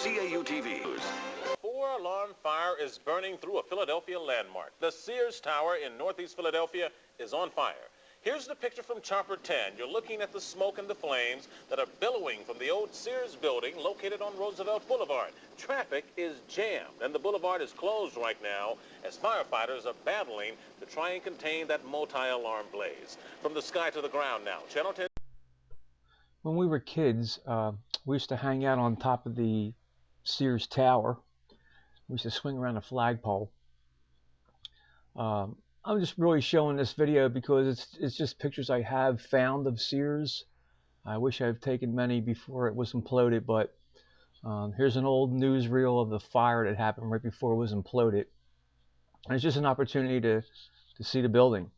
WCAU-TV News. Four-alarm fire is burning through a Philadelphia landmark. The Sears Tower in northeast Philadelphia is on fire. Here's the picture from Chopper 10. You're looking at the smoke and the flames that are billowing from the old Sears building located on Roosevelt Boulevard. Traffic is jammed, and the boulevard is closed right now as firefighters are battling to try and contain that multi-alarm blaze. From the sky to the ground now, Channel 10. When we were kids, we used to hang out on top of the Sears Tower. We used to swing around a flagpole. I'm just really showing this video because it's just pictures I have found of Sears. I wish I've taken many before it was imploded, but here's an old newsreel of the fire that happened right before it was imploded. And it's just an opportunity to see the building.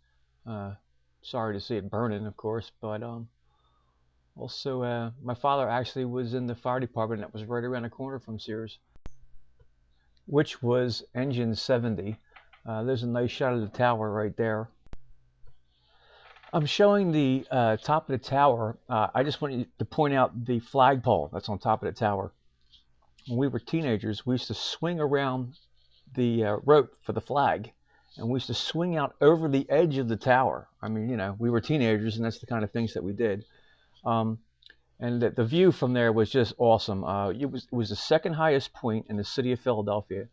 Sorry to see it burning, of course, but also my father actually was in the fire department that was right around the corner from Sears, which was engine 70. There's a nice shot of the tower right there. I'm showing the top of the tower. I just want to point out the flagpole that's on top of the tower. When we were teenagers, we used to swing around the rope for the flag, and we used to swing out over the edge of the tower. I mean, you know, we were teenagers, and that's the kind of things that we did. And the view from there was just awesome. It was the second highest point in the city of Philadelphia.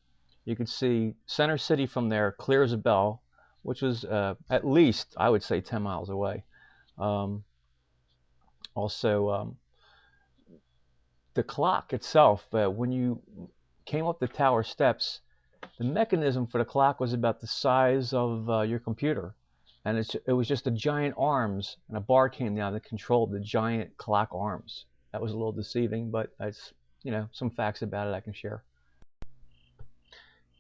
You could see Center City from there, clear as a bell, which was at least, I would say, 10 miles away. Also, the clock itself, when you came up the tower steps, the mechanism for the clock was about the size of your computer. And it was just the giant arms, and a bar came down that controlled the giant clock arms. That was a little deceiving, but it's, you know, some facts about it I can share.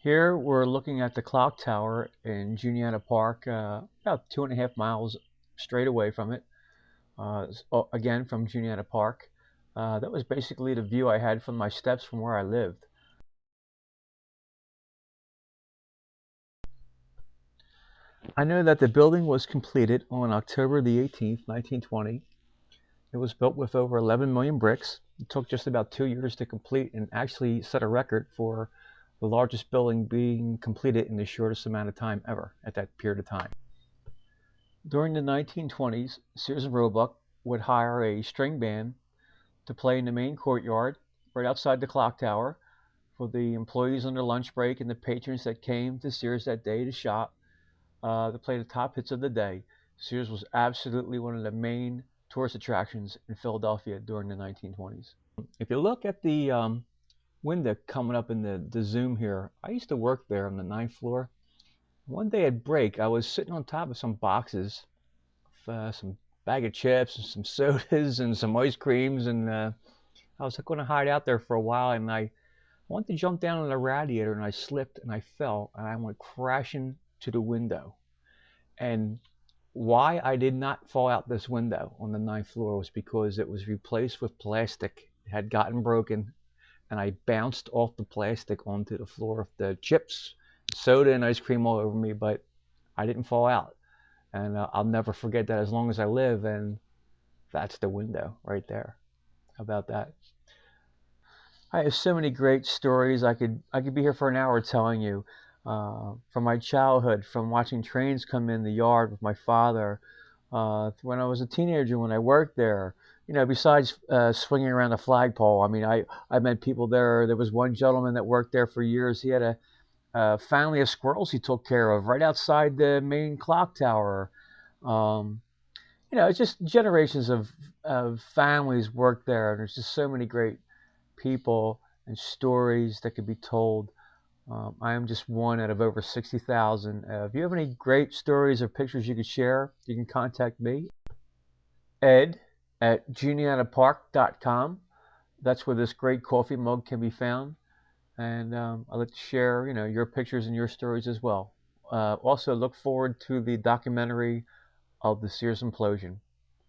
Here we're looking at the clock tower in Juniata Park, about 2.5 miles straight away from it. Again, from Juniata Park. That was basically the view I had from my steps from where I lived. I know that the building was completed on October the 18th, 1920. It was built with over 11 million bricks. It took just about 2 years to complete and actually set a record for the largest building being completed in the shortest amount of time ever at that period of time. During the 1920s, Sears Roebuck would hire a string band to play in the main courtyard right outside the clock tower for the employees on their lunch break and the patrons that came to Sears that day to shop. To play the top hits of the day. Sears was absolutely one of the main tourist attractions in Philadelphia during the 1920s. If you look at the window coming up in the zoom here, I used to work there on the 9th floor. One day at break, I was sitting on top of some boxes, some bag of chips and some sodas and some ice creams, and I was going to hide out there for a while, and I wanted to jump down on the radiator, and I slipped and I fell, and I went crashing to the window. And why I did not fall out this window on the 9th floor was because it was replaced with plastic. It had gotten broken, and I bounced off the plastic onto the floor of the chips, soda, and ice cream all over me, but I didn't fall out. And I'll never forget that as long as I live, and that's the window right there. How about that? I have so many great stories. I could be here for an hour telling you. From my childhood, from watching trains come in the yard with my father, when I was a teenager, when I worked there, you know, besides swinging around a flagpole. I mean, I met people there. There was one gentleman that worked there for years. He had a family of squirrels he took care of right outside the main clock tower. You know, it's just generations of families worked there, and there's just so many great people and stories that could be told. I am just one out of over 60,000. If you have any great stories or pictures you could share, you can contact me, ed@juniatapark.com. That's where this great coffee mug can be found. And I'd like to share, you know, your pictures and your stories as well. Also, look forward to the documentary of the Sears implosion.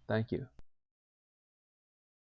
Thank you.